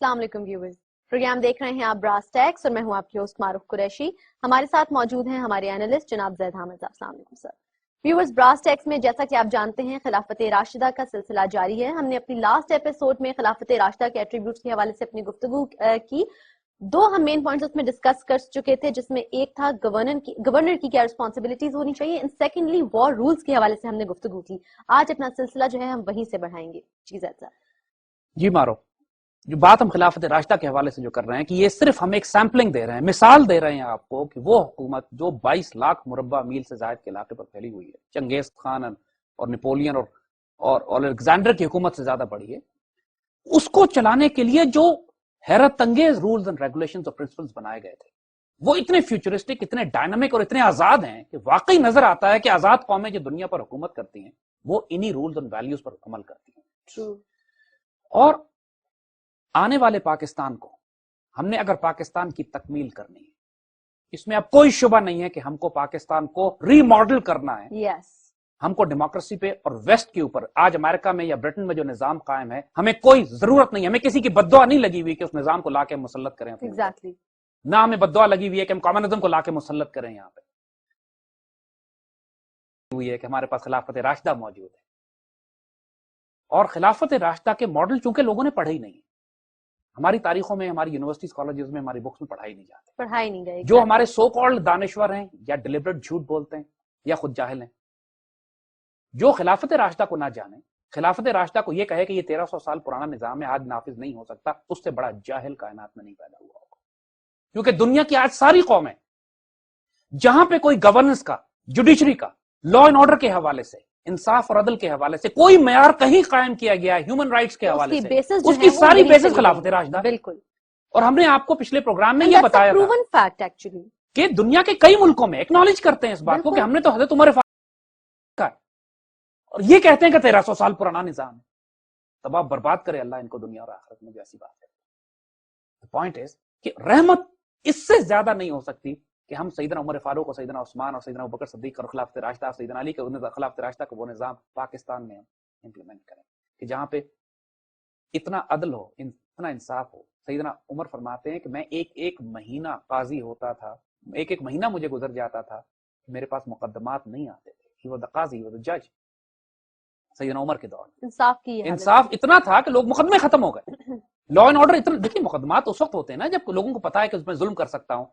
السلام علیکم viewers, programme دیکھ رہے ہیں آپ براس ٹیکس اور میں ہوں آپ کی ہوسٹ معروف قریشی. ہمارے ساتھ موجود ہیں ہمارے اینالسٹ جناب زید حامد صاحب. السلام علیکم سر. ویورز، براس ٹیکس میں جیسا کہ آپ جانتے ہیں خلافت راشدہ کا سلسلہ جاری ہے. ہم نے اپنی لاسٹ ایپیسوڈ میں خلافت راشدہ کے ایٹریبیوٹس کے حوالے سے اپنی گفتگو کی. دو ہم مین پوائنٹس اس میں ڈسکس کر چکے تھے، جس میں ایک تھا گورنر کی کیا رسپانسبلٹیز ہونی چاہیے، اینڈ سیکنڈلی وار رولز کے حوالے سے ہم نے گفتگو کی. آج اپنا سلسلہ جو ہے ہم وہیں سے بڑھائیں گے. جی زید صاحب. جی مارو، جو بات ہم خلافت راشدہ کے حوالے سے جو کر رہے ہیں کہ یہ صرف ہم ایک سیمپلنگ دے رہے ہیں، مثال دے رہے ہیں آپ کو کہ وہ حکومت جو 22 لاکھ مربع میل سے زائد کے علاقے پر پھیلی ہوئی ہے، چنگیز خان اور نیپولین اور الیگزینڈر کی حکومت سے زیادہ بڑی ہے، اس کو چلانے کے لیے جو حیرت انگیز رولز اینڈ ریگولیشنز اور پرنسپلز بنائے گئے تھے، وہ اتنے فیوچرسٹک، اتنے ڈائنامک اور اتنے آزاد ہیں کہ واقعی نظر آتا ہے کہ آزاد قومیں جو دنیا پر حکومت کرتی ہیں وہ انہی رولز اینڈ ویلیوز پر عمل کرتی ہیں. اور آنے والے پاکستان کو ہم نے اگر پاکستان کی تکمیل کرنی ہے، اس میں اب کوئی شبہ نہیں ہے کہ ہم کو پاکستان کو ری ماڈل کرنا ہے. ہم کو ڈیموکریسی پہ اور ویسٹ کے اوپر، آج امریکہ میں یا برٹن میں جو نظام قائم ہے، ہمیں کوئی ضرورت نہیں، ہمیں کسی کی بددعا نہیں لگی ہوئی کہ اس نظام کو لا کے مسلط کریں. نہ ہمیں بددعا لگی ہوئی ہے کہ ہم کمیونزم کو لا کے مسلط کریں. یہاں پہ ہوئی ہے کہ ہمارے پاس خلافت راشدہ موجود ہے، اور خلافت راشدہ کے ماڈل چونکہ لوگوں نے پڑھے ہی نہیں، ہماری تاریخوں میں، ہماری یونیورسٹیز کالجز میں، ہماری بکس میں پڑھائی نہیں جاتے. جو ہمارے سو کالڈ دانشور ہیں یا ڈیلیبریٹ جھوٹ بولتے ہیں یا خود جاہل ہیں، جو خلافت راشدہ کو نہ جانے، خلافت راشدہ کو یہ کہے کہ یہ 1300 سال پرانا نظام ہے، آج نافذ نہیں ہو سکتا، اس سے بڑا جاہل کائنات میں نہیں پیدا ہوا ہوگا. کیونکہ دنیا کی آج ساری قومیں جہاں پہ کوئی گورننس کا، جوڈیشری کا، لا اینڈ آرڈر کے حوالے سے، انصاف اور عدل کے حوالے سے کوئی معیار کہیں قائم کیا گیا ہے، ہیومن رائٹس کے حوالے سے، اس کی ساری بیسس خلافت راشدہ. بالکل. اور ہم نے آپ کو پچھلے پروگرام میں یہ بتایا تھا کہ دنیا کے کئی ملکوں میں ایکنالج کرتے ہیں اس بات کو کہ ہم نے تو حضرت عمر فاروق کا، اور یہ کہتے ہیں کہ 1300 سال پرانا نظام ہے. تباہ برباد کرے اللہ ان کو دنیا اور آخرت میں. ایسی بات ہے. پوائنٹ از کہ رحمت اس سے زیادہ نہیں ہو سکتی کہ ہم سیدنا عمر فاروق اور سیدنا عثمان اور سیدنا ابوبکر صدیق اور خلافت راشدہ اور سیدنا علی کے خلافت راشدہ کا وہ نظام پاکستان میں امپلیمنٹ کریں کہ جہاں پہ اتنا عدل ہو، اتنا انصاف ہو. سیدنا عمر فرماتے ہیں کہ میں ایک مہینہ قاضی ہوتا تھا، ایک مہینہ مجھے گزر جاتا تھا، میرے پاس مقدمات نہیں آتے تھے. He was the Qazi, he was the judge. سیدنا عمر کے دور انصاف اتنا تھا کہ لوگ مقدمے ختم ہو گئے. لا اینڈ آرڈر اتنا، دیکھیے مقدمات اس وقت ہوتے ہیں نا جب لوگوں کو پتا ہے کہ اس میں ظلم کر سکتا ہوں،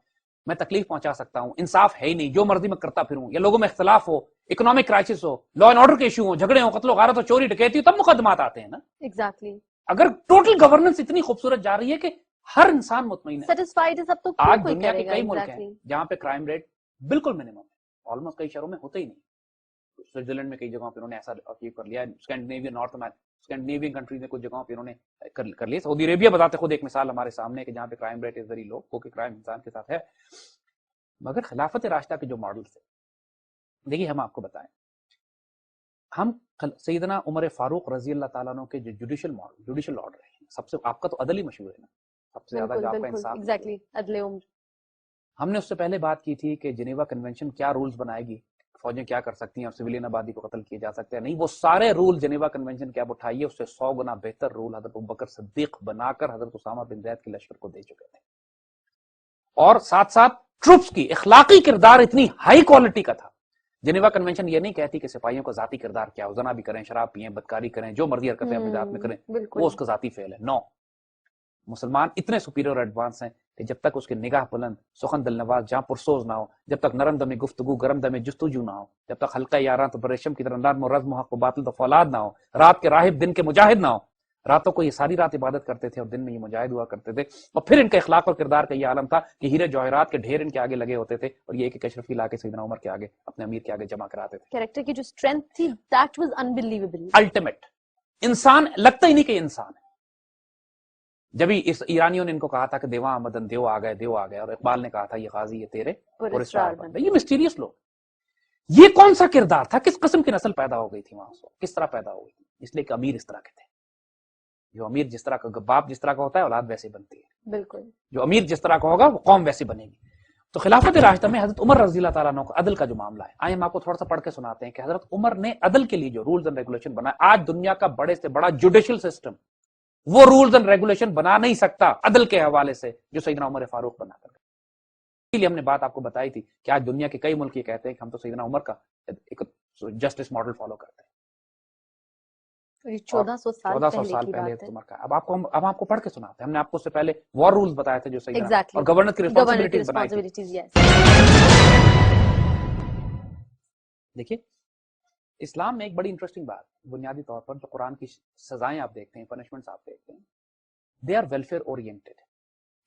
میں تکلیف پہنچا سکتا ہوں، انصاف ہے ہی نہیں، جو مرضی میں کرتا پھروں، یا لوگوں میں اختلاف ہو، اکنامک کرائسس ہو، لا اینڈ آرڈر کے ایشو ہو، جھگڑے ہو، قتل و غارت ہو، چوری ڈکیتی ہو، تب مقدمات آتے ہیں نا. ایگزیکٹلی. اگر ٹوٹل گورننس اتنی خوبصورت جا رہی ہے کہ ہر انسان مطمئن ہے، سیٹسفائیڈ ہے سب، تو آج دنیا کے کئی ملک ہیں جہاں پہ کرائم ریٹ بالکل منیمم ہے، آلموسٹ کئی شہروں میں ہوتے ہی نہیں. سوئٹزرلینڈ میں کئی جگہوں پہ انہوں نے ایسا اچیو کر لیا ہے. اسکینڈینیوین کنٹریز میں کچھ جگہوں پہ انہوں نے کر لیا. سعودی عربیہ بتاتے خود ایک مثال ہمارے سامنے ہے کہ جہاں پہ crime rate is very low, کیونکہ کرائم انسان کے ساتھ ہے. مگر خلافت راشدہ کے جو ماڈل سے دیکھیے، ہم آپ کو بتائیں، ہم سیدنا عمر فاروق رضی اللہ تعالیٰ عنہ کے جو جوڈیشل آرڈر ہے، سب سے آپ کا تو عدل ہی مشہور ہے نا، سب سے زیادہ جو آپ کا انصاف. ہم نے اس سے پہلے بات کی تھی کہ جنیوا کنونشن کیا رولز بنائے گی، فوجیں کیا کر سکتی ہیں اور سویلین آبادی کو قتل کیے جا سکتے ہیں. نہیں، وہ سارے رول جنیوا کنونشن کے اب اٹھائیے، اس سے 100 گنا بہتر رول حضرت ابوبکر صدیق بنا کر حضرت اسامہ بن زید کے لشکر کو دے چکے تھے. اور ساتھ ساتھ ٹروپس کی اخلاقی کردار اتنی ہائی کوالٹی کا تھا. جنیوا کنونشن یہ نہیں کہتی کہ سپاہیوں کا ذاتی کردار کیا ہو، زنا بھی کریں، شراب پئیں، بدکاری کریں، جو مرضی حرکتیں اپنی ذات میں کریں، وہ اس کا ذاتی فعل ہے. نو، مسلمان اتنے سپیریور اور ایڈوانس ہیں کہ جب تک اس کے نگاہ بلند، سخن دل نواز، جہاں پرسوز نہ ہو، جب تک نرم دم گفتگو، گرم دم جستجو نہ ہو، جب تک حلقہ یاراں تو بریشم کی طرح نرم و رزم و حق و باطل تو فولاد نہ ہو، رات کے راہب دن کے مجاہد نہ ہو. راتوں کو یہ ساری رات عبادت کرتے تھے اور دن میں یہ مجاہد ہوا کرتے تھے. اور پھر ان کے اخلاق اور کردار کا یہ عالم تھا کہ ہیرے جواہرات کے ڈھیر ان کے آگے لگے ہوتے تھے، اور یہ ایک اشرفی لا کے سیدنا عمر کے آگے، اپنے امیر کے آگے جمع کراتے تھے. کریکٹر کی جو اسٹرینتھ تھی، دیٹ واز انبلیویبل، الٹیمیٹ. انسان لگتا ہی نہیں کہ انسان ہے. جبھی اس ایرانیوں نے ان کو کہا تھا کہ دیواں آمدن، دیو آ گئے، اور اقبال نے کہا تھا یہ غازی یہ تیرے پرسرار بندے. یہ مسٹیریس لوگ، یہ کون سا کردار تھا، کس قسم کی نسل پیدا ہو گئی تھی وہاں سے، کس طرح پیدا ہو گئی تھی؟ اس لیے کہ امیر اس طرح کے تھے. جو امیر جس طرح کا، باپ جس طرح کا ہوتا ہے اولاد ویسے بنتی ہے. بالکل. جو امیر جس طرح کا ہوگا وہ قوم ویسے بنے گی. تو خلافت راشدہ میں حضرت عمر رضی اللہ تعالیٰ عنہ کا عدل کا جو معاملہ ہے، آئے ہم آپ کو تھوڑا سا پڑھ کے سناتے ہیں کہ حضرت عمر نے عدل کے لیے جو رولز اینڈ ریگولیشن بنائے. آج دنیا کا بڑے سے بڑا جوڈیشل سسٹم وہ رولز اینڈ ریگولیشن بنا نہیں سکتا عدل کے حوالے سے جو سیدنا عمر فاروق بنا کر گئے. اس لیے ہم نے بات آپ کو بتائی تھی کہ آج دنیا کے کئی ملک یہ کہتے ہیں کہ ہم تو سیدنا عمر کا ایک جسٹس ماڈل فالو کرتے ہیں. 1400 سال پہلے عمر کا. اب آپ کو پڑھ کے سناتے ہیں. ہم نے آپ کو اس سے پہلے وار رولز بتائے تھے جو سیدنا اور گورنر کی ریسپانسبلٹیز بنائی تھی. دیکھیے اسلام میں ایک بڑی انٹرسٹنگ بات بنیادی طور پر جو قرآن کی سزائیں آپ دیکھتے ہیں, پنشمنٹس آپ دیکھتے ہیں, دے آر ویلفیئر اورینٹڈ.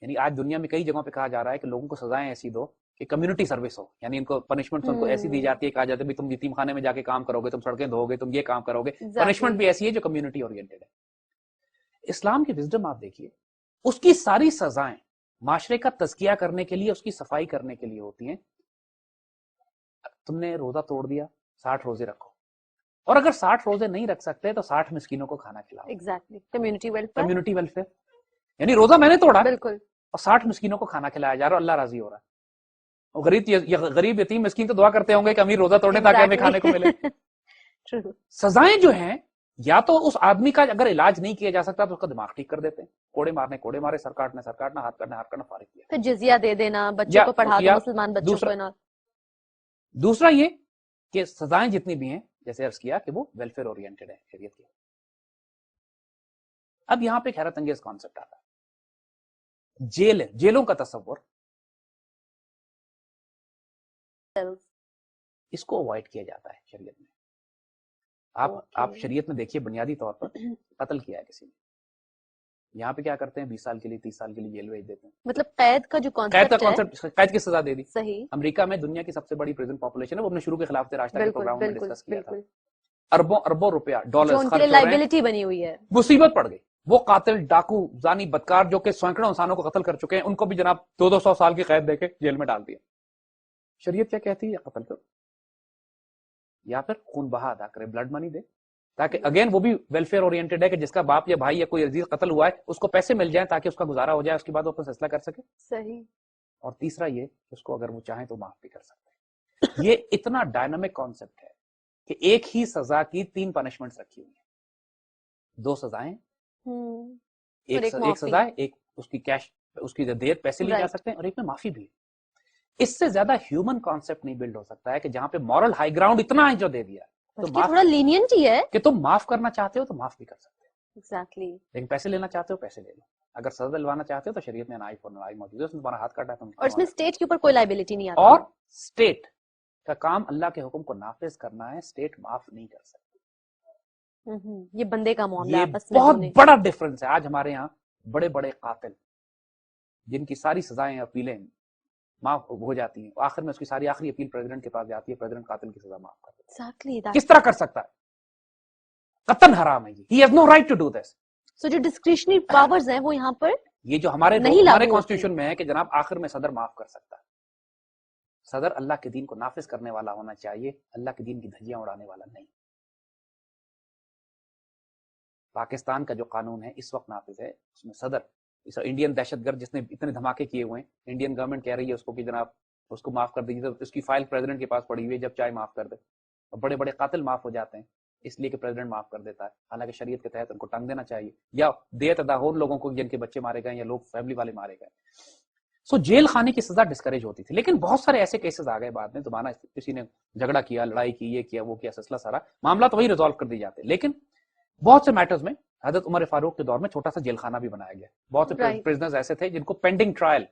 یعنی آج دنیا میں کئی جگہوں پہ کہا جا رہا ہے کہ لوگوں کو سزائیں ایسی دو کہ کمیونٹی سروس ہو. یعنی ان کو پنشمنٹس ان کو ایسی دی جاتی ہے, کہا جاتا ہے تم یتیم خانے میں جا کے کام کرو گے, تم سڑکیں دھو گے, تم یہ کام کرو گے. پنشمنٹ بھی ایسی ہے جو کمیونٹی اورینٹڈ ہے. اسلام کی وزڈم آپ دیکھیے, اس کی ساری سزائیں معاشرے کا تزکیہ کرنے کے لیے, اس کی صفائی کرنے کے لیے ہوتی ہیں. تم نے روزہ توڑ دیا, 60 روزے رکھو, اور اگر 60 روزے نہیں رکھ سکتے تو 60 مسکینوں کو کھانا کھلاؤ. Exactly, community welfare. یعنی روزہ میں نے توڑا بالکل, اور 60 مسکینوں کو کھانا کھلایا جا رہا, اللہ راضی ہو رہا ہے. اور غریب یتیم مسکین تو دعا کرتے ہوں گے کہ امیر روزہ توڑے تاکہ ہمیں کھانے کو ملے. سزائیں جو ہیں یا تو اس آدمی کا اگر علاج نہیں کیا جا سکتا تو اس کا دماغ ٹھیک کر دیتے ہیں, کوڑے مارے, سر کاٹنا, ہاتھ کرنا, فارغ کیا, پھر جزیہ دے دینا, بچوں کو پڑھا دو, مسلمان بچوں کو. دوسرا یہ کہ سزائیں جتنی بھی ہیں جیسے عرض کیا کہ وہ ویلفیئر اورینٹڈ ہے شریعت کی. اب یہاں پہ ایک حیرت انگیز کانسیپٹ آتا ہے, جیلوں کا تصور. اس کو اوائڈ کیا جاتا ہے شریعت میں. آپ شریعت میں دیکھیے بنیادی طور پر قتل کیا ہے کسی نے, یہاں پہ کیا کرتے ہیں 20 سال کے لیے 30 سال کے لیے جیل بھیج دیتے ہیں. مطلب قید کا جو کانسیپٹ ہے, قید کی سزا دے دی. صحیح. امریکہ میں دنیا کی سب سے بڑی پریزن پاپولیشن ہے, وہ اپنے شروع کے خلافت راستہ کے پروگرام میں ڈسکس کیا تھا. اربوں روپیہ ڈالرز خرچ ہو رہے ہیں, لائبلٹی بنی ہوئی ہے, مصیبت پڑ گئی. وہ قاتل, ڈاکو, زانی, بدکار جو کہ سینکڑوں انسانوں کو قتل کر چکے ہیں, ان کو بھی جناب 200 سال کی قید دے کے جیل میں ڈال دیا. شریعت کیا کہتی ہے؟ قتل کرو یا پھر خون بہا ادا کرے, بلڈ منی دے, تاکہ اگین وہ بھی ویلفیئر اورینٹڈ ہے کہ جس کا باپ یا بھائی یا کوئی عزیز قتل ہوا ہے اس کو پیسے مل جائیں تاکہ اس کا گزارا ہو جائے, اس کے بعد وہ اپنا فیصلہ کر سکے. صحیح. اور تیسرا یہ کہ اس کو اگر وہ چاہیں تو معاف بھی کر سکتے ہیں. یہ اتنا ڈائنامک کانسیپٹ ہے کہ ایک ہی سزا کی 3 پنشمنٹس رکھی ہوئی ہیں. 2 سزائیں, ایک سزا ہے, ایک اس کی کیش, اس کی دیر پیسے لیے جا سکتے ہیں, اور ایک میں معافی بھی. اس سے زیادہ ہیومن کانسیپٹ نہیں بلڈ ہو سکتا ہے کہ جہاں پہ مورل ہائی گراؤنڈ اتنا ہے جو دے دیا تو تھوڑا لینینٹ ہی ہے کہ تم معاف کرنا چاہتے ہو تو معاف بھی کر سکتے ہو. ایگزیکٹلی. لیکن پیسے لینا چاہتے ہو پیسے لے لو, اگر سزا دلوانا چاہتے ہو تو شریعت میں نائی فور نائی موجود ہے, اس میں تمہارا ہاتھ کاٹا ہے اور اس میں اسٹیٹ کے اوپر کوئی لائبلٹی نہیں آتی. اور اسٹیٹ کا کام اللہ کے حکم کو نافذ کرنا ہے, اسٹیٹ معاف نہیں کر سکتی. یہ بندے کا معاملہ ہے, بہت بڑا ڈفرنس ہے. آج ہمارے یہاں بڑے بڑے قاتل جن کی ساری سزائیں اپیلیں معاف ہو جاتی ہیں, آخر میں اس کی ساری آخری اپیل پریزیڈنٹ کے پاس جاتی ہے, پریزیڈنٹ قاتل کی سزا معاف کرتا ہے. کس طرح کر سکتا ہے؟ قطعاً حرام ہے. He has no right to do this. So جو ڈسکریشنری پاورز ہیں وہ یہاں پر یہ جو ہمارے کانسٹیٹیوشن میں ہے کہ جناب آخر میں صدر معاف کر سکتا ہے. صدر اللہ کے دین کو نافذ کرنے والا ہونا چاہیے, اللہ کے دین کی دھجیاں اڑانے والا نہیں. پاکستان کا جو قانون ہے اس وقت نافذ ہے, اس میں صدر انڈین دہشت گرد جس نے اتنے دھماکے کیے ہوئے ہیں, انڈین گورنمنٹ کہہ رہی ہے اس کو کہ جناب اس کو معاف کر دیجیے, اس کی فائل پریزیڈنٹ کے پاس پڑی ہوئی ہے, جب چاہے معاف کر دے. اور بڑے بڑے قاتل معاف ہو جاتے ہیں اس لیے کہ پریزیڈنٹ معاف کر دیتا ہے, حالانکہ شریعت کے تحت ان کو ٹنگ دینا چاہیے, یا دیت ادا ہو لوگوں کو جن کے بچے مارے گئے یا لوگ فیملی والے مارے گئے. سو جیل خانے کی سزا ڈسکریج ہوتی تھی, لیکن بہت سارے ایسے کیسز آ گئے بعد میں, زمانہ کسی نے جھگڑا کیا, لڑائی کی, یہ کیا, وہ کیا, سلسلہ سارا معاملہ تو وہی ریزالو کر دی جاتے. لیکن بہت سے میٹرز میں حضرت عمر فاروق کے دور میں چھوٹا سا جیل خانہ بھی بنایا گیا. بہت سے پرزنرز ایسے تھے جن کو پینڈنگ ٹرائل,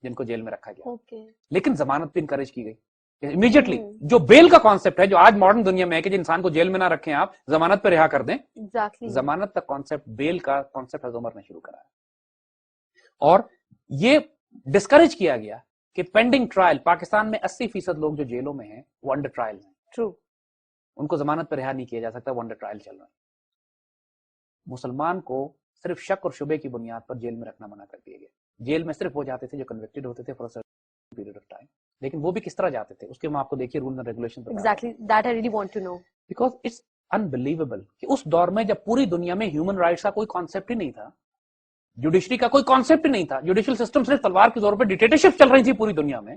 جن کو جیل میں رکھا گیا, لیکن ضمانت بھی انکریج کی گئی امیڈیٹلی. جو بیل کا کانسیپٹ ہے جو آج ماڈرن دنیا میں ہے کہ انسان کو جیل میں نہ رکھیں, آپ ضمانت پہ رہا کر دیں, ضمانت کا کانسیپٹ, بیل کا کانسیپٹ حضرت عمر نے شروع کرایا. اور یہ ڈسکریج کیا گیا کہ پینڈنگ ٹرائل, پاکستان میں 80% لوگ جو جیلوں میں ہیں وہ انڈر ٹرائل ہیں, ان کو ضمانت پہ رہا نہیں کیا جا سکتا, وہ انڈر ٹرائل چل رہے ہیں. مسلمان کو صرف شک اور شبے کی بنیاد پر جیل میں رکھنا منع کر دیا گیا. جیل میں صرف وہ جاتے تھے جو کنوکٹڈ ہوتے تھے for a period of time, لیکن وہ بھی کس طرح جاتے تھے اس کے آپ کو دیکھیے rules and regulation. Exactly, that I really want to know. Because it's unbelievable کہ اس دور میں جب پوری دنیا میں ہیومن رائٹس کا کوئی کانسیپٹ ہی نہیں تھا, جوڈیشری کا کوئی کانسیپٹ ہی نہیں تھا, جوڈیشل سسٹم صرف تلوار کے زور پہ ڈکٹیٹرشپ چل رہی تھی پوری دنیا میں,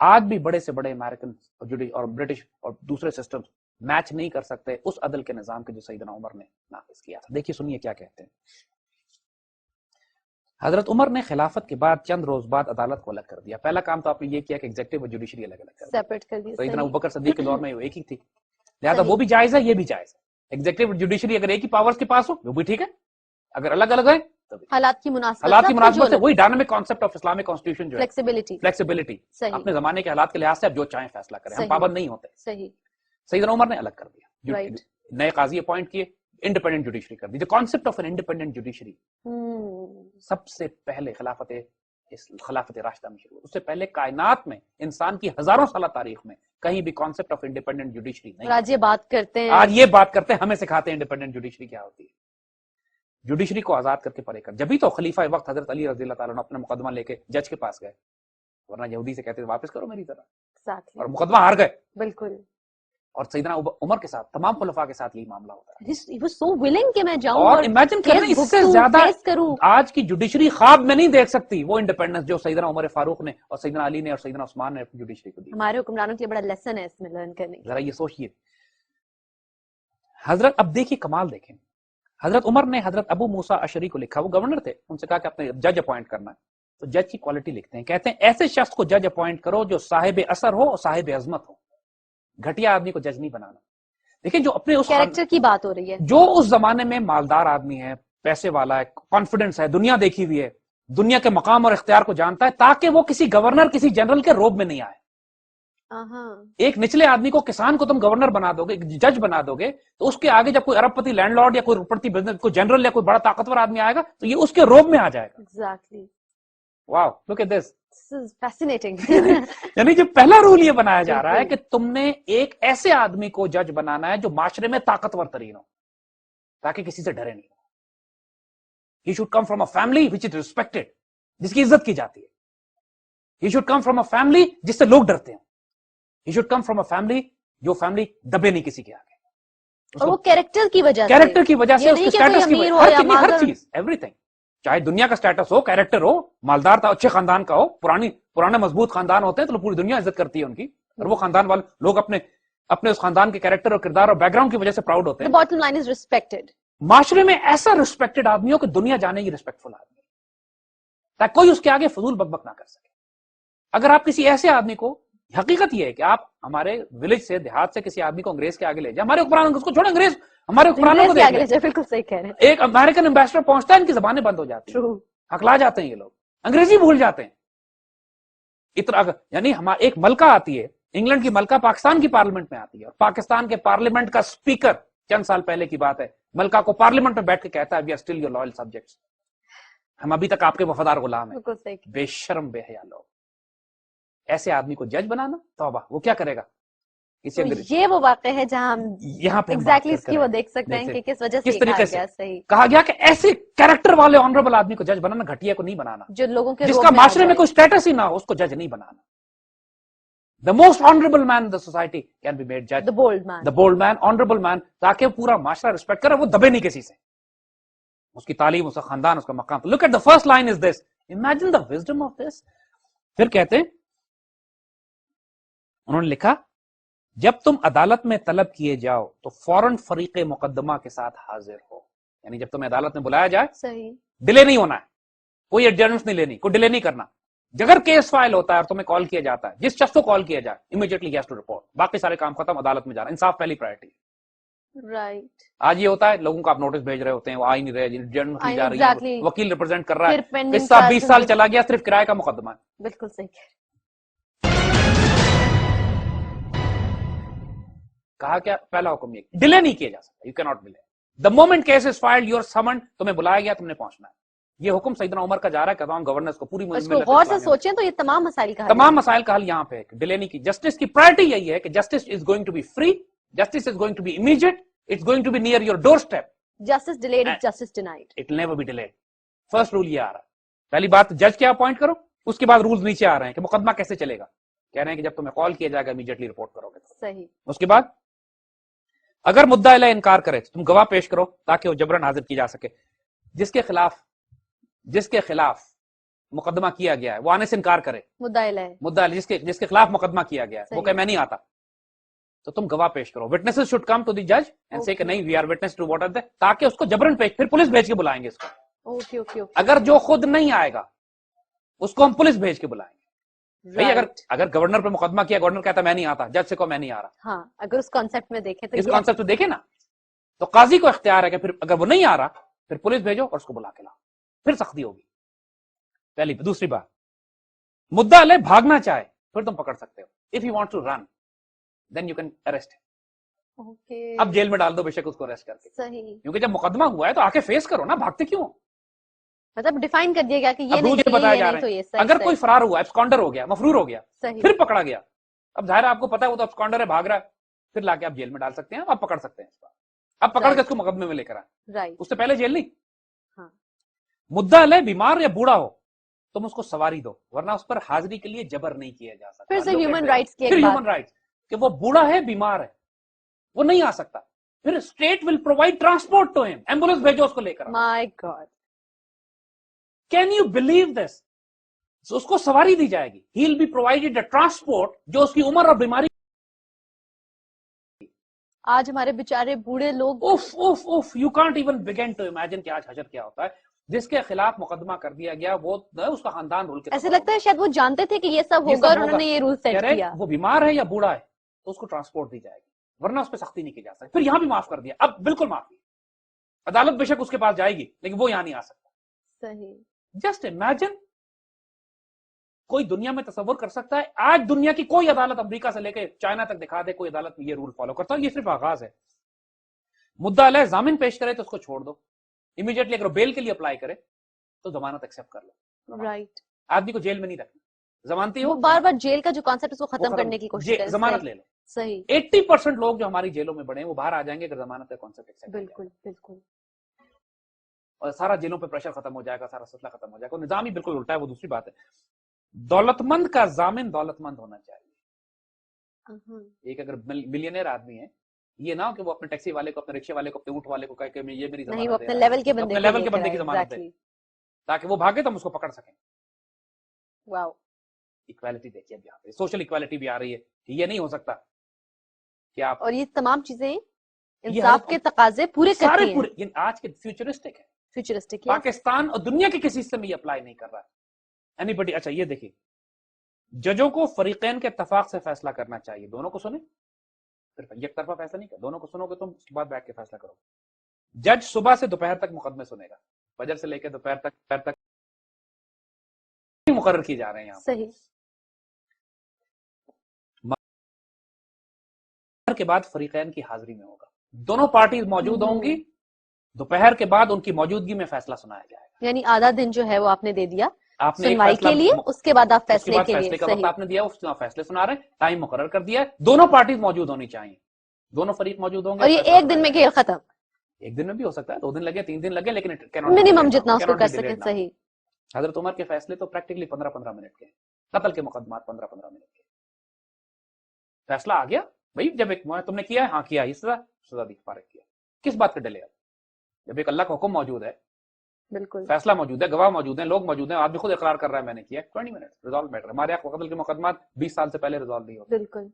آج بھی بڑے سے بڑے امریکن اور برٹش اور دوسرے سسٹم میچ نہیں کر سکتے اس عدل کے نظام کے جو سیدنا عمر نے نافذ کیا تھا. دیکھیے سنیے کیا کہتے ہیں. حضرت عمر نے خلافت کے بعد چند روز بعد عدالت کو الگ کر دیا. پہلا کام تو آپ نے یہ کیا کہ ایگزیکٹو اور جوڈیشری الگ الگ کر دی. سیدنا ابوبکر صدیق کے دور میں وہ ایک ہی تھی, لہذا وہ بھی جائز ہے, یہ بھی جائز ہے. ایگزیکٹو اور جوڈیشری اگر ایک ہی پاورز کے پاس ہو وہ بھی ٹھیک ہے, اگر الگ الگ ہے حالات کی مناسبت سے وہی dynamic concept of Islamic constitution جو ہے فلیکسیبلٹی, اپنے زمانے کے حالات کے لحاظ سے آپ جو چاہیں فیصلہ کریں, ہم پابند نہیں ہوتے. سیدنا عمر نے الگ کر دیا, نئے قاضی اپوائنٹ کیے, انڈیپینڈنٹ جوڈیشری کر دی. Concept of an independent judiciary سب سے پہلے خلافت راشدہ میں شروع. اس سے پہلے کائنات میں انسان کی ہزاروں سالہ تاریخ میں کہیں بھی کانسیپٹ آف انڈیپینڈنٹ جوڈیشری نہیں. آج یہ بات کرتے ہیں, آج یہ بات کرتے ہیں, ہمیں سکھاتے ہیں انڈیپینڈنٹ جوڈیشری کیا ہوتی ہے. جوڈیشری کو آزاد کر کے پرے کر. جبھی تو خلیفہ وقت حضرت علی رضی اللہ تعالیٰ نے اپنا مقدمہ لے کے جج کے پاس گئے, ورنہ یہودی سے کہتے واپس کرو میری طرح, اور مقدمہ ہار گئے. بالکل. اور سیدنا عمر کے ساتھ, تمام خلفاء کے ساتھ یہی معاملہ ہوتا ہے. He was so willing کہ میں جاؤں اور امیجن کریں اس سے زیادہ آج کی جوڈیشری خواب میں نہیں دیکھ سکتی وہ انڈیپینڈنس جو سیدنا عمر فاروق نے اور سیدنا علی نے اور سیدنا عثمان نے اپنی جوڈیشری کو دی. ہمارے حکمرانوں کے لیے بڑا لیسن ہے اس میں لرن کرنے. ذرا یہ سوچئے حضرت, اب دیکھیے کمال دیکھیں. حضرت عمر نے حضرت ابو موسیٰ اشعری کو لکھا, وہ گورنر تھے, ان سے کہا کہ اپنے جج اپوائنٹ کرنا ہے. تو جج کی کوالٹی لکھتے ہیں, کہتے ہیں ایسے شخص کو جج اپوائنٹ کرو جو صاحب اثر ہو اور صاحب عظمت ہو. گھٹیا آدمی کو جج نہیں بنانا. دیکھیں جو اپنے اس کیریکٹر کی بات ہو رہی ہے, جو اس زمانے میں مالدار آدمی ہے, پیسے والا ہے, کانفیڈنس ہے, دنیا دیکھی ہوئی ہے, دنیا کے مقام اور اختیار کو جانتا ہے, تاکہ وہ کسی گورنر کسی جنرل کے روب میں نہیں آئے. ایک نچلے آدمی کو, کسان کو تم گورنر بنا دو گے, جج بنا دو گے, تو اس کے آگے جب کوئی ارب پتی لینڈ لارڈ یا کوئی روپڑتی بزنس, کوئی جنرل یا کوئی بڑا طاقتور آدمی آئے گا تو یہ اس کے روب میں آ جائے گا. Exactly. Wow, look at this. This is fascinating. یعنی جو پہلا رول یہ بنایا جا رہا ہے کہ تم نے ایک ایسے آدمی کو جج بنانا ہے جو معاشرے میں طاقتور ترین ہو, تاکہ کسی سے ڈرے نہیں. He should come from a family which is respected, جس کی عزت کی جاتی ہے. He should come from a family جس سے لوگ ڈرتے ہیں. He should come from a family جو فیملی دبے نہیں کسی کے آگے. اور وہ کیریکٹر کی وجہ سے, اس کے سٹیٹس کی وجہ سے, ہر چیز, ایوریتھنگ, چاہے دنیا کا سٹیٹس ہو, کیریکٹر ہو, مالدار تھا, اچھے خاندان کا ہو, پرانے مضبوط خاندان ہوتے ہیں تو پوری دنیا عزت کرتی ہے ان کی, اور وہ خاندان والے لوگ اپنے اس خاندان کے کیریکٹر اور کردار اور بیک گراؤنڈ کی وجہ سے پراؤڈ ہوتے ہیں. The bottom line is respected. معاشرے میں ایسا ریسپیکٹڈ آدمی ہو کہ دنیا جانے کی ریسپیکٹفل آدمی, تاکہ کوئی اس کے آگے فضول بک نہ کر سکے. اگر آپ کسی ایسے آدمی کو, حقیقت یہ ہے کہ آپ ہمارے ولیج سے, دیہات سے کسی آدمی کو انگریز کے آگے لے جائیں, ہمارے حکمران اس کو چھوڑیں, انگریز ہمارے حکمرانوں کو دیکھ لیں. بالکل صحیح کہہ رہے ہیں. ایک امریکن ایمبیسڈر پہنچتا ہے, ان کی زبانیں بند ہو جاتی ہیں, ہکلا جاتے ہیں یہ لوگ, انگریزی بھول جاتے ہیں. یعنی ایک ملکہ آتی ہے, انگلینڈ کی ملکہ پاکستان کی پارلیمنٹ میں آتی ہے, اور پاکستان کے پارلیمنٹ کا اسپیکر چند سال پہلے کی بات ہے, ملکہ کو پارلیمنٹ میں بیٹھ کے کہتا ہے, we are still your loyal subjects, ہم ابھی تک آپ کے وفادار غلام ہیں. بے شرم بے حیا لوگ. ایسے آدمی کو جج بنانا, توبہ, وہ کیا کرے گا. یہ وہ واقع ہے جہاں ہم یہاں پہ ایگزیکٹلی اس کی وہ دیکھ سکتے ہیں کہ کس وجہ سے کس طریقے سے کہا گیا کہ ایسے کیریکٹر والے آنریبل آدمی کو جج بنانا, گھٹیا کو نہیں بنانا, جو لوگوں کے جس کا معاشرے میں کوئی اسٹیٹس ہی نہ ہو, اس کو جج نہیں بنانا. The most honorable man in the society can be made judge. The bold man. The bold man, honorable man, تاکہ پورا معاشرہ ریسپیکٹ کرے, وہ دبے نہیں کسی سے. اس کی تعلیم, اس کا خاندان, اس کا مقام. Look at the first line is this. Imagine the wisdom of this. پھر کہتے ہیں, انہوں نے لکھا, جب تم عدالت میں طلب کیے جاؤ تو فوراً فریق مقدمہ کے ساتھ حاضر ہو. یعنی جب تمہیں عدالت میں بلایا جائے, صحیح, ڈیلے نہیں ہونا ہے, کوئی ایڈجرنس نہیں لینی, کوئی ڈیلے نہیں کرنا. اگر کیس فائل ہوتا ہے اور تمہیں کال کیا جاتا ہے, جس شخص کو کال کیا جائے, امیڈیٹلی ہیز ٹو رپورٹ. باقی سارے کام ختم, عدالت میں جانا, انصاف پہلی پرائرٹی. رائٹ. آج یہ ہوتا ہے, لوگوں کو آپ نوٹس بھیج رہے ہوتے ہیں, وہ آ ہی نہیں رہے, ایڈجرنس نہیں جا رہی ہے, وکیل ریپرزینٹ کر رہا ہے, 20 سال چلا گیا, صرف کرائے کا مقدمہ ہے. بالکل صحیح. کہا کیا, پہلا حکم یہ, ڈیلے نہیں کیا جا سکتا, you can not delay. The moment case is filed, you are summoned, تمہیں بلایا گیا, تم نے پہنچنا ہے. یہ حکم سیدنا عمر کا جا رہا ہے کہ تمام گورنرز کو پوری غور سے سوچیں تو یہ تمام مسائل کا حل یہاں پہ ڈیلے نہیں کی. جسٹس کی پرائرٹی یہی ہے کہ justice is going to be free, justice is going to be immediate, it's going to be near your doorstep. Justice delayed is justice denied, it will never be delayed. First rule یہ آ رہا ہے. پہلی بات, جج کیا appoint کرو, اس کے بعد رولز نیچے آ رہے ہیں کہ مقدمہ کیسے چلے گا. کہہ رہے ہیں کہ جب تمہیں کال کیا جائے گا امیڈیٹلی رپورٹ کرو گے. صحیح. اس کے بعد اگر مدعا علیہ انکار کرے تو تم گواہ پیش کرو تاکہ وہ جبرن حاضر کی جا سکے. جس کے خلاف مقدمہ کیا گیا ہے وہ آنے سے انکار کرے, مدعا علیہ جس کے خلاف مقدمہ کیا گیا ہے وہ کہ میں نہیں آتا, تو تم گواہ پیش کرو. witnesses should come to the judge and say کہ نہیں we are witness to what are they, تاکہ اس کو جبرن پیش, پھر پولیس بھیج کے بلائیں گے اس کو. اگر جو خود نہیں آئے گا اس کو ہم پولیس بھیج کے بلائیں گے. بھائی اگر گورنر پہ مقدمہ کیا, گورنر کہتا میں نہیں آتا, جج سے کو میں نہیں آ رہا. ہاں, اگر اس کانسیپٹ میں دیکھیں تو اس کانسیپٹ میں دیکھیں نا, تو قاضی کو اختیار ہے کہ پھر اگر وہ نہیں آ رہا پھر پولیس بھیجو اور اس کو بلا کے لاؤ, پھر سختی ہوگی. پہلی. دوسری بات, مدعا علیہ بھاگنا چاہے پھر تم پکڑ سکتے ہو. if you want to run then you can arrest him. اب جیل میں ڈال دو بے شک اس کو ارسٹ کر کے, کیونکہ جب مقدمہ ہوا ہے تو آ کے فیس کرو نا, بھاگتے کیوں؟ مطلب ڈیفائن کر دیا گیا کہ یہ نہیں بتایا جا رہا ہے. اگر کوئی فرار ہوا, ایبسکانڈر ہو گیا, مفرور ہو گیا, پھر پکڑا گیا, اب ظاہر ہے آپ کو پتا ہے وہ تو ایبسکانڈر ہے, بھاگ رہا ہے, پھر لا کے آپ جیل میں ڈال سکتے ہیں, آپ پکڑ سکتے ہیں اس پر, اب پکڑ کے اس کو مقدمے میں لے کر آئے, اس سے پہلے جیل نہیں. مدعا علیہ بیمار یا بوڑھا ہو تم اس کو سواری دو, ورنہ اس پر حاضری کے لیے جبر نہیں کیا جا سکتا. پھر ہیومن رائٹس کہ وہ بوڑھا ہے, بیمار ہے, وہ نہیں آ سکتا, پھر state will provide transport to ہم, ایمبولینس بھیجو اس کو لے کر. My God, can you believe this? اس کو سواری دی جائے گی, he will be provided a transport جو اس کی عمر اور بیماری. آج ہمارے بیچارے بوڑھے لوگ, you can't even begin to imagine کہ آج حشر کیا ہوتا ہے. جس کے خلاف مقدمہ کر دیا گیا وہ اس کا خاندان رول کے, ایسے لگتا ہے شاید وہ جانتے تھے کہ یہ سب ہوگا اور انہوں نے یہ رول سیٹ کیا. وہ بیمار ہے یا بوڑھا ہے تو اس کو ٹرانسپورٹ دی جائے گی, ورنہ اس پہ سختی نہیں کی جا سکتی. پھر یہاں بھی معاف کر دیا, اب بالکل معافی. عدالت بے شک اس کے پاس جائے گی لیکن وہ یہاں نہیں آ سکتا. صحیح. جسٹ امیجن, کوئی دنیا میں تصور کر سکتا ہے آج دنیا کی کوئی عدالت امریکہ سے لے کے چائنا تک دکھا دے کوئی عدالت میں یہ رول فالو کرتا ہے؟ یہ صرف آغاز ہے. مدعا علیہ ضامن پیش کرے تو اس کو چھوڑ دو امیڈیٹلی. اگر بیل کے لیے اپلائی کرے تو ضمانت ایکسپٹ کر لو. رائٹ. آدمی کو جیل میں نہیں رکھنا, ضمانتی ہو, بار بار جیل کا جو کانسیپٹ اس کو ختم کرنے کی کوشش کرے, ضمانت لے لو. صحیح. 80% لوگ جو ہماری جیلوں میں بڑے ہیں وہ باہر آ جائیں گے اگر ضمانت کا کانسیپٹ ایکسپٹ. بالکل بالکل. اور سارا جیلوں پہ پریشر ختم ہو جائے گا, سارا سلسلہ ختم ہو جائے گا. نظام ہی بالکل الٹا ہے, وہ دوسری بات ہے. دولت مند کا ضامن دولت مند ہونا چاہیے. ایک اگر ملینئر آدمی ہے, یہ نہ ہو کہ وہ اپنے ٹیکسی والے کو, اپنے رکشے والے کو, اپنے اونٹ والے کو کہے کہ یہ میری ضمانت ہے, اپنے لیول کے بندے کی ضمانت ہے, تاکہ وہ بھاگے تو ہم اس کو پکڑ سکیں. واو. ایکویلٹی دیکھیے اب یہاں پہ سوشل ایکویلٹی بھی آ رہی ہے کہ یہ نہیں ہو سکتا کہ آپ, اور یہ تمام چیزیں انصاف کے تقاضے پورے کرتی ہیں. یہ آج کے فیوچرسٹک ہے, فیوچرسٹک. پاکستان اور دنیا کے کسی حصے میں یہ اپلائی نہیں کر رہا ہے اینی بڈی. اچھا یہ دیکھیے, ججوں کو فریقین کے اتفاق سے فیصلہ کرنا چاہیے. دونوں کو سنیں, صرف یک طرفہ فیصلہ نہیں کر, دونوں کو سنو گے تم, اس کے بعد بیٹھ کے فیصلہ کرو. جج صبح سے دوپہر تک مقدمے سنے گا, فجر سے لے کے دوپہر تک مقرر کی جا رہے ہیں یہاں. صحیح. کے بعد فریقین کی حاضری میں ہوگا, دونوں پارٹیز موجود ہوں گی. دوپہر کے بعد ان کی موجودگی میں فیصلہ سنایا جائے گا. یعنی آدھا دن جو ہے وہ آپ نے دے دیا سنوائی کے لیے, اس کے بعد آپ فیصلے کے لیے, کا وقت آپ نے دیا, اس میں فیصلے سنا رہے ہیں, ٹائم مقرر کر دیا ہے. دونوں پارٹیز موجود ہونی چاہیے, دونوں فریق موجود ہوں گے. اور یہ ایک دن میں کھیل ختم. ایک دن میں بھی ہو سکتا ہے, 2 دن لگے, 3 دن لگے, لیکن منیمم جتنا اس کو کر سکیں. صحیح. حضرت عمر کے فیصلے تو پریکٹیکلی 15-15 منٹ کے, قتل کے مقدمات 15-15 منٹ کے. فیصلہ آ گیا بھائی, جب ایک تم نے کیا ہے, ہاں کیا, سزا دی, فارغ کیا. کس بات کا ڈیلے ہے؟ جب ایک اللہ کا حکم موجود ہے, بالکل فیصلہ موجود ہے, گواہ موجود ہیں, لوگ موجود ہیں, آدمی خود اقرار کر رہا ہے میں نے کیا, 20 منٹ ریزالو میٹر. ہمارے یہاں قتل کے مقدمات 20 سال سے پہلے ریزالو نہیں ہوتے. بالکل.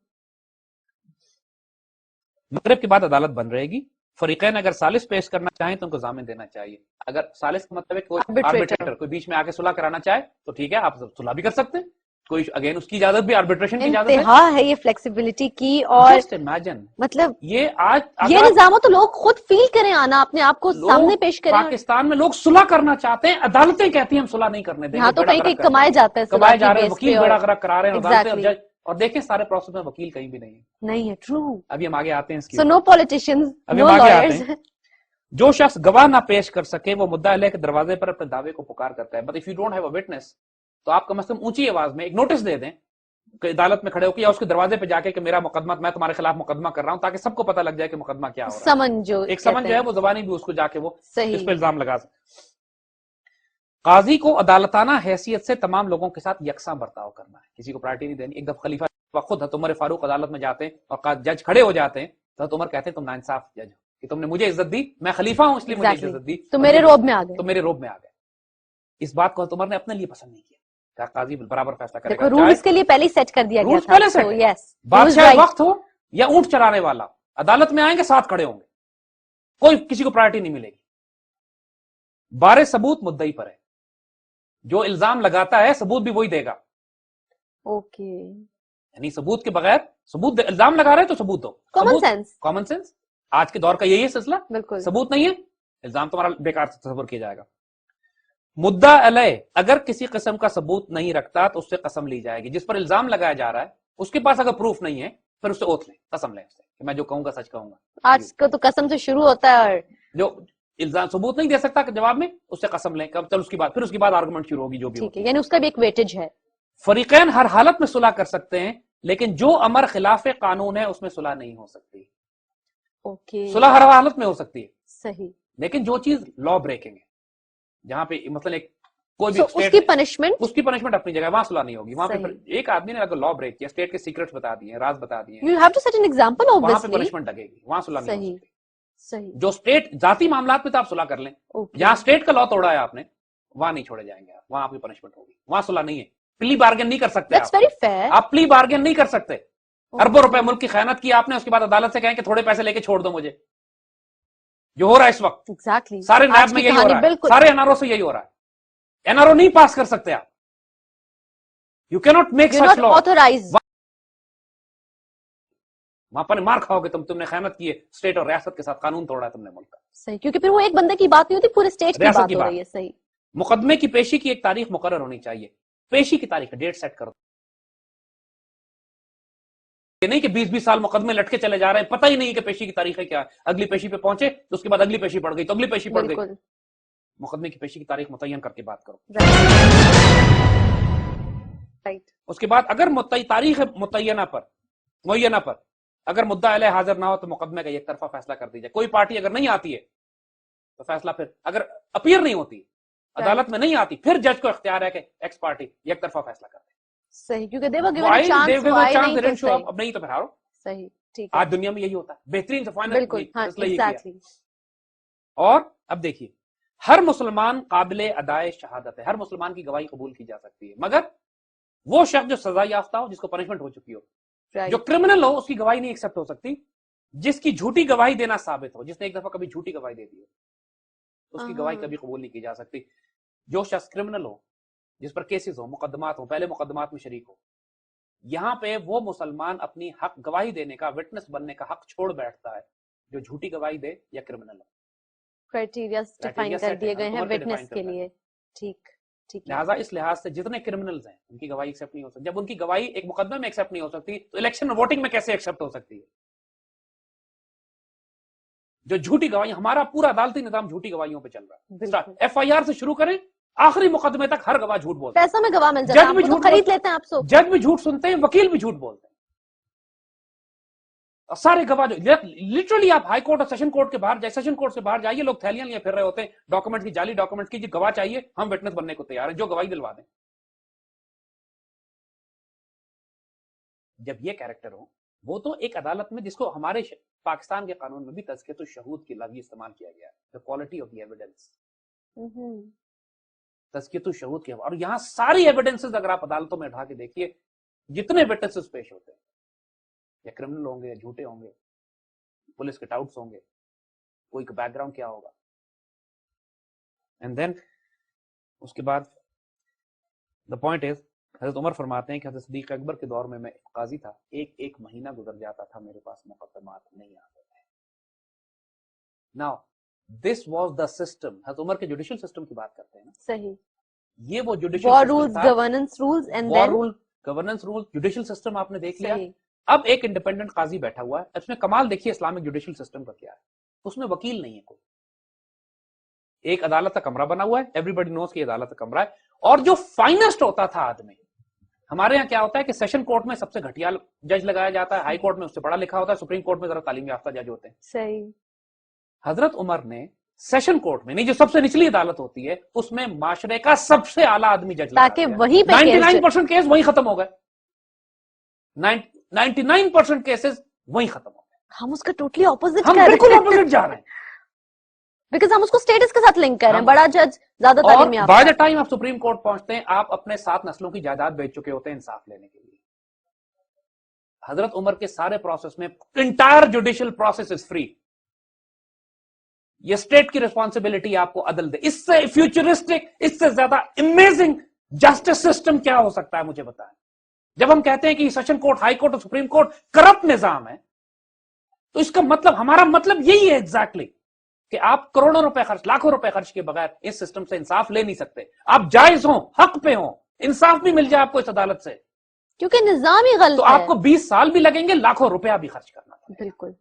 مغرب کے بعد عدالت بن رہے گی. فریقین اگر ثالث پیش کرنا چاہیں تو ان کو ضامن دینا چاہیے. اگر ثالث کا مطلب ہے کوئی آربیٹریٹر, کوئی بیچ میں آ کے صلح کرانا چاہے تو ٹھیک ہے, آپ صلح بھی کر سکتے ہیں. کوئی اگین اس کی اجازت بھی, آربیٹریشن کی اجازت ہے یہ فلیکسیبلٹی کی. اور مطلب یہ آج یہ نظام ہو تو لوگ خود فیل کریں, آنا اپنے آپ کو سامنے پیش کریں. پاکستان میں لوگ صلح کرنا چاہتے ہیں, عدالتیں کہتی ہیں ہم صلح نہیں کرنے دیں. یہاں تو کہیں کمائے جاتے ہیں, کمائے جا رہے ہیں, وکیل بیڑا غرق کرا رہے ہیں, اور دیکھیں سارے پروسیس میں وکیل کہیں بھی نہیں ہے. ٹرو. ابھی ہم آگے آتے ہیں اس کی. سو نو پولیٹیشینز, نو لائرز. جو شخص گواہ نہ پیش کر سکے وہ مدعا علیہ کے دروازے پر اپنے دعوے کو پکار کرتا ہے. But if you don't have a witness, تو آپ کم از کم اونچی آواز میں ایک نوٹس دے دیں کہ عدالت میں کھڑے ہو کے, یا اس کے دروازے پہ جا کے کہ میرا مقدمہ, میں تمہارے خلاف مقدمہ کر رہا ہوں, تاکہ سب کو پتہ لگ جائے کہ مقدمہ کیا ہو رہا ہے. سمن جو ہے وہ زبانی بھی اس کو جا کے وہ اس پہ الزام لگا سکے. قاضی کو عدالتانہ حیثیت سے تمام لوگوں کے ساتھ یکساں برتاؤ کرنا ہے, کسی کو پرائرٹی نہیں دینی. ایک دفعہ خلیفہ خود حضرت عمر فاروق عدالت میں جاتے ہیں اور جج کھڑے ہو جاتے ہیں, تو حضرت عمر کہتے ہیں تم ناانصاف جج ہو کہ تم نے مجھے عزت دی, میں خلیفہ ہوں اس لیے مجھے عزت دی, تو میرے روب میں آ گئے. اس بات کو حضرت عمر نے اپنے لیے پسند نہیں کیا. قاضی برابر فیصلہ کرے گا. رول اس کے لیے پہلے سیٹ کر دیا گیا تھا. بادشاہ وقت ہو یا اونٹ چرانے والا عدالت میں آئیں گے ساتھ کھڑے ہوں گے, کوئی کسی کو پرائرٹی نہیں ملے گی. بارے ثبوت مدعی پر ہے, جو الزام لگاتا ہے ثبوت بھی وہی دے گا. اوکے, یعنی ثبوت کے بغیر, ثبوت الزام لگا رہے تو ثبوت دو. کامن سینس آج کے دور کا یہی ہے سلسلہ. بالکل, ثبوت نہیں ہے الزام تمہارا بیکار تصور کیا جائے گا. مدعا علیہ اگر کسی قسم کا ثبوت نہیں رکھتا تو اس سے قسم لی جائے گی. جس پر الزام لگایا جا رہا ہے اس کے پاس اگر پروف نہیں ہے پھر اس سے اوتھ لیں, قسم لیں اس سے کہ میں جو کہوں گا سچ کہوں گا. آج کا تو قسم سے شروع ہوتا ہے, اور جو الزام ثبوت نہیں دے سکتا کہ جواب میں اس سے قسم لیں. چل اس کی بات, پھر اس کے بعد آرگومنٹ شروع ہوگی جو بھی ہوگی. یعنی اس کا بھی ایک ویٹیج ہے. فریقین ہر حالت میں صلح کر سکتے ہیں, لیکن جو امر خلاف قانون ہے اس میں صلح نہیں ہو سکتی. اوکے, صلح ہر حالت میں ہو سکتی ہے صحیح, لیکن جو چیز لا بریکنگ ہے, جہاں پہ مثلا ایک کوئی بھی اس کی پنشمنٹ اپنی جگہ, وہاں صلح نہیں ہوگی. وہاں پہ ایک آدمی نے اگر لا بریک کیا, اسٹیٹ کے سیکرٹس بتا دیے, راز بتا دیے, you have to set an example, وہاں پہ پنشمنٹ لگے گی, وہاں صلح نہیں ہو سکتی. جو اسٹیٹ ذاتی معاملات میں تو آپ صلح کر لیں, جہاں اسٹیٹ کا لا توڑا ہے آپ نے وہاں نہیں چھوڑے جائیں گے, وہاں آپ کی پنشمنٹ ہوگی, وہاں صلح نہیں ہے. پلی بارگن نہیں کر سکتے آپ پلی بارگن نہیں کر سکتے. اربوں روپے ملک کی خیانت کی آپ نے, اس کے بعد عدالت سے کہیں کہ تھوڑے پیسے لے کے چھوڑ دو مجھے, جو ہو رہا ہے اس وقت. سارے نیب میں یہی ہو رہا ہے, سارے این آر او سے یہی ہو رہا ہے. این آر او نہیں پاس کر سکتے آپ, یو کی ناٹ میک سچ لا. وہاں پر مار کھاؤ گے تم نے خیانت کی ہے اسٹیٹ اور ریاست کے ساتھ, قانون توڑا ہے تم نے ملک کا. صحیح, کیونکہ پھر وہ ایک بندے کی بات نہیں ہوتی, پورے اسٹیٹ کی بات ہو رہی ہے. صحیح. مقدمے کی پیشی کی ایک تاریخ مقرر ہونی چاہیے. پیشی کی تاریخ ڈیٹ سیٹ کر دو, نہیں کہ 20-20 سال مقدمے لٹکے چلے جا رہے ہیں, پتہ ہی نہیں کہ پیشی کی تاریخ ہے کیا. اگلی پیشی پہ پہنچے تو اس کے بعد اگلی پیشی پڑ گئی, تو اگلی پیشی پڑ گئی. مقدمے کی پیشی کی تاریخ متعین کر کے بات کرو. اس کے بعد اگر تاریخ معینہ پر اگر مدعا علیہ حاضر نہ ہو تو مقدمے کا ایک طرفہ فیصلہ کر دی جائے. کوئی پارٹی اگر نہیں آتی ہے تو فیصلہ, پھر اگر اپیئر نہیں ہوتی, عدالت میں نہیں آتی, پھر جج کو اختیار ہے کہ ایکس پارٹی ایک طرفہ فیصلہ کر دے. صحیح, کیونکہ they were given a chance, اب نہیں تو پھر ہارو. صحیح, ٹھیک. آج دنیا میں یہی ہوتا ہے, بہترین سے فائنل. بالکل. اور اب دیکھیے, ہر مسلمان قابل ادائے شہادت ہے, ہر مسلمان کی گواہی قبول کی جا سکتی ہے, مگر وہ شخص جو سزا یافتہ ہو, جس کو پنشمنٹ ہو چکی ہو, جو کرمنل ہو, اس کی گواہی نہیں ایکسپٹ ہو سکتی. جس کی جھوٹی گواہی دینا ثابت ہو, جس نے ایک دفعہ کبھی جھوٹی گواہی دے دی ہو, اس کی گواہی کبھی قبول نہیں کی جا سکتی. جو شخص کرمنل ہو, جس پر کیسز ہو, مقدمات ہو, پہلے مقدمات میں شریک ہو, یہاں پہ وہ مسلمان اپنی حق گواہی دینے کا, وٹنس بننے کا حق چھوڑ بیٹھتا ہے جو جھوٹی گواہی دے یا کرمنل ہو. کرائٹیریا ڈیفائن کر دیے گئے ہیں وٹنس کے لیے. ٹھیک. لہٰذا اس لحاظ سے جتنے کرمنلز ہیں ان کی گواہی ایکسپٹ نہیں ہو سکتی. جب ان کی گواہی ایک مقدمے میں ایکسپٹ نہیں ہو سکتی تو الیکشن اور ووٹنگ میں کیسے ایکسپٹ ہو سکتی ہے؟ جو جھوٹی گواہی, ہمارا پورا عدالتی نظام جھوٹی گواہیوں پہ چل رہا ہے. ایف آئی آر سے شروع کریں آخری مقدمے تک ہر گواہ جھوٹ بولتا ہے. پیسوں میں گواہ مل جاتا ہے, جج خرید لیتے ہیں, آپ سو جج بھی جھوٹ سنتے ہیں, وکیل بھی جھوٹ بولتے ہیں. سارے گواہ لٹرلی آپ ہائی کورٹ اور سیشن کورٹ کے باہر جائیں, سیشن کورٹ سے باہر جائیے, لوگ تھیلیاں لیے پھر رہے ہوتے ہیں ڈاکومنٹ کی, جعلی ڈاکومنٹ کی. گواہ چاہیے, ہم وٹنس بننے کو تیار ہیں, جو گواہی دلوا دیں. جب یہ کیریکٹر ہو, وہ تو ایک عدالت میں, جس کو ہمارے پاکستان کے قانون میں بھی تزکیۃ الشہود کی لفظ استعمال کیا گیا ہے, the quality of the evidence, تزکیۃ الشہود کے. اور یہاں ساری ایویڈنسز اگر آپ عدالتوں میں اٹھا کے دیکھیے, جتنے وٹنسز پیش ہوتے ہیں, یا کرمنل ہوں گے یا جھوٹے ہوں گے, پولیس کے ڈاؤٹس ہوں گے, کوئی بیک گراؤنڈ کیا ہوگا, اینڈ دین اس کے بعد دا پوائنٹ از, حضرت عمر فرماتے ہیں کہ حضرت صدیق اکبر کے دور میں ایک قاضی تھا, ایک مہینہ گزر جاتا تھا, میرے پاس مقدمات نہیں آتے تھے. Now this was the system. حضرت عمر کے جوڈیشل سسٹم کی بات کرتے ہیں نا. صحیح. یہ وہ judicial war rules, governance rules, and war rule, governance rule, judicial system آپ نے دیکھ لیا. اب ایک انڈیپینڈنٹ قاضی بیٹھا ہوا ہے, اس میں کمال دیکھیے اسلامک جوڈیشل سسٹم کا کیا ہے, اس میں وکیل نہیں ہے کوئی. ایک عدالت کا کمرہ بنا ہوا ہے, ایوری بڈی نوز کہ عدالت کا کمرہ ہے. اور جو فائنسٹ ہوتا تھا آدمی, ہمارے یہاں کیا ہوتا ہے کہ سیشن کورٹ میں سب سے گھٹیا جج لگایا جاتا ہے, ہائی کورٹ میں اس سے پڑھا لکھا ہوتا ہے, سپریم کورٹ میں ذرا تعلیم یافتہ جج ہوتے ہیں. صحیح. حضرت عمر نے سیشن کورٹ میں, نہیں جو سب سے نچلی عدالت ہوتی ہے, اس میں معاشرے کا سب سے اعلیٰ آدمی جج لگا, تاکہ وہیں پہ 99% کیس وہیں ختم ہو گئے, 99% کیسز وہیں ختم ہو گئے. ہم اس کا ٹوٹلی اپوزٹ, ہم بالکل اپوزٹ جا رہے ہیں, بیکاز ہم اس کو اسٹیٹس کے ساتھ لنک کر رہے ہیں. بڑا جج, زیادہ تعلیم یافتہ. بائی دا ٹائم آپ سپریم کورٹ پہنچتے ہیں, آپ اپنے 7 نسلوں کی جائیداد بیچ چکے ہوتے ہیں انصاف لینے کے لیے. حضرت عمر کے سارے پروسیس میں entire judicial process is free. یہ اسٹیٹ کی ریسپانسبلٹی آپ کو عدل دے. اس سے فیوچرسٹک، اس سے زیادہ امیزنگ جسٹس سسٹم کیا ہو سکتا ہے مجھے بتائیں. جب ہم کہتے ہیں کہ سیشن کورٹ، ہائی کورٹ اور سپریم کورٹ کرپٹ نظام ہے، تو اس کا مطلب، ہمارا مطلب یہی ہے ایگزیکٹلی کہ آپ کروڑوں روپے خرچ، لاکھوں روپے خرچ کے بغیر اس سسٹم سے انصاف لے نہیں سکتے. آپ جائز ہوں، حق پہ ہوں، انصاف بھی مل جائے آپ کو اس عدالت سے، کیونکہ نظام ہی غلط تو آپ کو 20 سال بھی لگیں گے، لاکھوں روپیہ بھی خرچ کرنا. بالکل.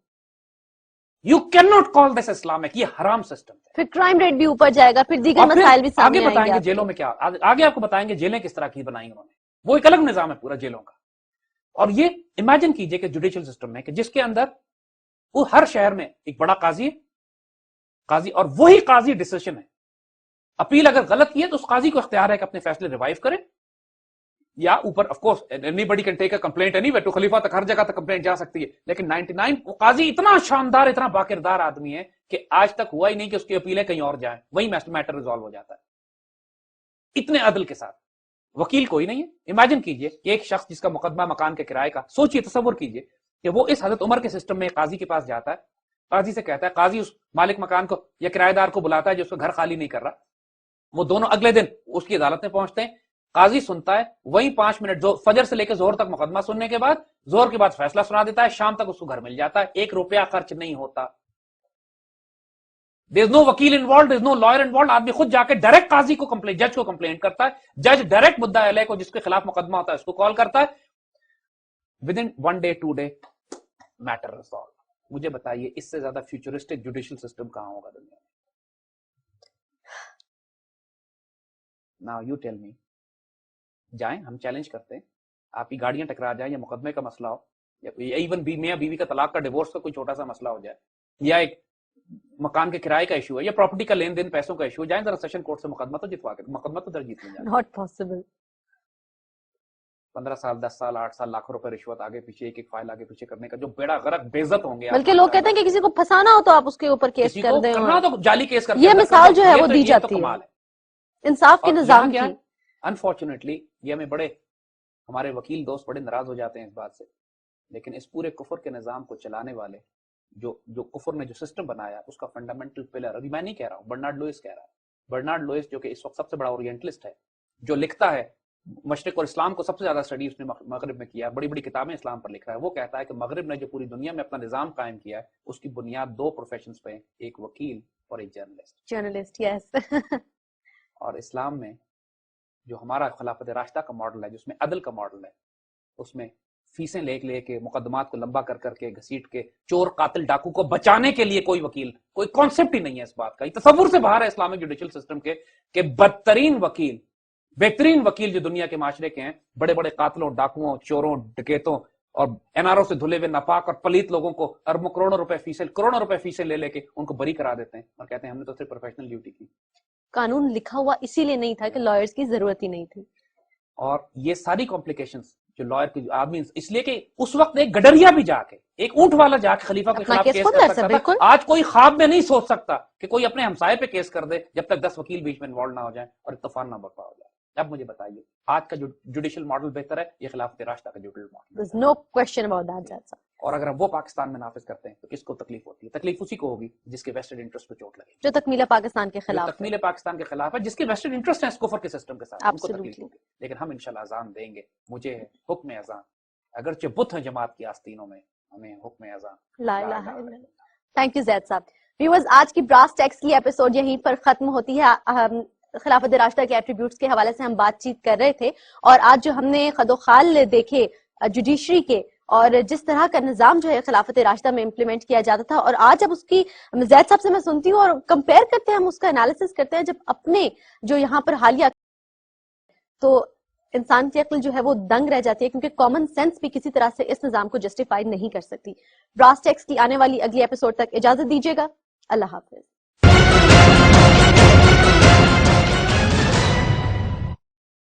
You can not call this Islamic. یہ حرام سسٹم ہے. پھر کرائم ریٹ بھی اوپر جائے گا، پھر دیگر مسائل بھی سامنے آگے بتائیں گے جیلوں میں کیا، آگے آپ کو بتائیں گے جیلیں کس طرح کی بنائی انہوں نے. وہ ایک الگ نظام ہے پورا جیلوں کا. اور یہ امیجن کیجئے کہ جوڈیشل سسٹم میں، کہ جس کے اندر وہ ہر شہر میں ایک بڑا قاضی ہے، اور وہی قاضی ڈیسیشن ہے. اپیل اگر غلط کی ہے تو اس قاضی کو اختیار ہے کہ اپنے فیصلے ریوائیو کرے، یا اوپر of course anybody can take a complaint anyway to خلیفہ تک، ہر جگہ تک کمپلینٹ جا سکتی ہے. لیکن 99 وہ قاضی اتنا شاندار، اتنا باکردار آدمی ہے کہ آج تک ہوا ہی نہیں کہ اس کی اپیلیں کہیں اور جائیں، وہی میٹر ریزالو ہو جاتا ہے اتنے عدل کے ساتھ. وکیل کوئی نہیں ہے. امیجن کیجئے کہ ایک شخص جس کا مقدمہ مکان کے کرائے کا، سوچئے، تصور کیجئے کہ وہ اس حضرت عمر کے سسٹم میں قاضی کے پاس جاتا ہے، قاضی سے کہتا ہے، قاضی اس مالک مکان کو یا کرایہ دار کو بلاتا ہے جو اس کا گھر خالی نہیں کر رہا. وہ دونوں اگلے دن اس کی عدالت میں پہنچتے ہیں، قاضی سنتا ہے، وہی 5 منٹ فجر سے لے کے زہر تک مقدمہ سننے کے بعد، زہر کے بعد فیصلہ سنا دیتا ہے، شام تک اس کو گھر مل جاتا ہے، 1 روپیہ خرچ نہیں ہوتا. There is no وکیل involved, there is no lawyer involved. آدمی خود جا کے ڈائریکٹ قاضی کو کمپلینٹ، جج کو کمپلینٹ کرتا ہے، جج ڈائریکٹ مدعا علیہ کو جس کے خلاف مقدمہ ہوتا ہے اس کو کال کرتا ہے، within 1 day 2 day matter resolve. مجھے بتائیے اس سے زیادہ فیوچرسٹک جوڈیشل سسٹم کہاں ہوگا دنیا میں؟ Now you tell me. جائیں، ہم چیلنج کرتے ہیں، آپ کی گاڑیاں ٹکرا جائیں، یا مقدمے کا مسئلہ ہو، یا ایون میاں بیوی کا طلاق کا، ڈیورس کا کوئی چھوٹا سا مسئلہ ہو جائے، یا ایک مکان کے کرائے کا ایشو ہے، یا پراپرٹی کا لین دین، پیسوں کا ایشو ہے، جائیں ذرا سیشن کورٹ سے مقدمہ تو جتوا کے، مقدمہ تو درج جیت لیں جائیں. Not possible. 15 سال 10 سال 8 سال لاکھوں روپے رشوت آگے پیچھے، ایک فائل آگے پیچھے کرنے کا جو بیڑا غرق بے عزت ہوں گے. بلکہ لوگ کہتے ہیں کہ کسی کو پھنسانا ہو تو آپ اس کے اوپر کیس کر دیں، کرنا تو جعلی کیس کر دیں. یہ مثال جو ہے وہ دی جاتی ہے انصاف کے نظام کی. انفارچونیٹلی یہ ہمیں بڑے، ہمارے وکیل دوست بڑے ناراض ہو جاتے ہیں اس بات سے، لیکن اس پورے کفر کے نظام کو چلانے والے، جو کفر نے جو سسٹم بنایا، اس کا فنڈامنٹل پلر، ابھی میں نہیں کہہ رہا ہوں، برنارڈ لوئس کہہ رہا ہے. برنارڈ لوئس جو کہ اس وقت سب سے بڑا اورینٹلسٹ ہے، جو لکھتا ہے مشرق اور اسلام کو سب سے زیادہ اسٹڈی اس نے مغرب میں کیا، بڑی بڑی کتابیں اسلام پر لکھ رہا ہے. وہ کہتا ہے کہ مغرب نے جو پوری دنیا میں اپنا نظام قائم کیا ہے، اس کی بنیاد 2 پروفیشنز پہ، ایک وکیل اور ایک جرنلسٹ. یس. اور اسلام میں جو ہمارا خلافت راشدہ کا ماڈل ہے، جس میں عدل کا ماڈل ہے، اس میں فیسیں لے کے، مقدمات کو لمبا کر کے، گھسیٹ کے، چور قاتل ڈاکو کو بچانے کے لیے کوئی وکیل، کوئی کانسیپٹ ہی نہیں ہے اس بات کا. یہ تصور سے باہر ہے اسلامک جوڈیشل سسٹم کے کہ بدترین وکیل، بہترین وکیل جو دنیا کے معاشرے کے ہیں، بڑے بڑے قاتلوں، ڈاکوؤں، چوروں، ڈکیتوں اور NRO سے دھلے ہوئے ناپاک اور پلیت لوگوں کو اربوں کروڑوں روپے فیسیں لے کے ان کو بری کرا دیتے ہیں، اور کہتے ہیں ہم نے تو صرف پروفیشنل ڈیوٹی کی. قانون لکھا ہوا اسی لیے نہیں تھا کہ لائرز کی ضرورت ہی نہیں تھی. اور یہ ساری کمپلیکیشنز جو لائر کی آدمی، اس لیے کہ اس وقت ایک گڈریا بھی جا کے، ایک اونٹ والا جا کے خلیفہ کے خلاف کیس کر سکتا تھا. آج کوئی خواب میں نہیں سوچ سکتا کہ کوئی اپنے ہمسائے پہ کیس کر دے جب تک 10 وکیل بیچ میں انوالو نہ ہو جائیں اور طوفان نہ برپا ہو جائے. اب مجھے بتائیے آج کا جو جوڈیشل ماڈل بہتر ہے یا خلافت راشدہ کا judicial model? There's no question about that, Judge Sahab. اور اگر ہم وہ پاکستان میں نافذ کرتے ہیں تو کس کو تکلیف ہوتی ہے؟ تکلیف اسی کو ہوگی جس کے ویسٹڈ انٹرسٹ پہ چوٹ لگے، جو تکمیل پاکستان کے خلاف، تکمیل پاکستان کے خلاف ہے، جس کے ویسٹڈ انٹرسٹ ہیں اس کفر کے سسٹم کے ساتھ، ان کو تکلیف ہوگی. لیکن ہم انشاءاللہ اذان دیں گے. مجھے ہے حکم اذان، اگرچہ بت ہیں جماعت کی آستینوں میں، ہمیں حکم اذان لا الہ الا اللہ. تھینک یو زید صاحب. ویورز، آج کی براس ٹیکس کی ایپیسوڈ یہیں پر ختم ہوتی ہے. خلافت راشدہ کے ایٹریبیوٹس کے حوالے سے ہم بات چیت کر رہے تھے، اور آج جو ہم نے خد و خال دیکھے جوڈیشری کے، اور جس طرح کا نظام جو ہے خلافت راشدہ میں امپلیمنٹ کیا جاتا تھا، اور آج جب اس کی زید صاحب سے میں سنتی ہوں اور کمپیئر کرتے ہیں، ہم اس کا انالیسس کرتے ہیں جب اپنے جو یہاں پر حالیہ، تو انسان کی عقل جو ہے وہ دنگ رہ جاتی ہے، کیونکہ کامن سینس بھی کسی طرح سے اس نظام کو جسٹیفائی نہیں کر سکتی. براس ٹیکس کی آنے والی اگلی ایپیسوڈ تک اجازت دیجیے گا. اللہ حافظ.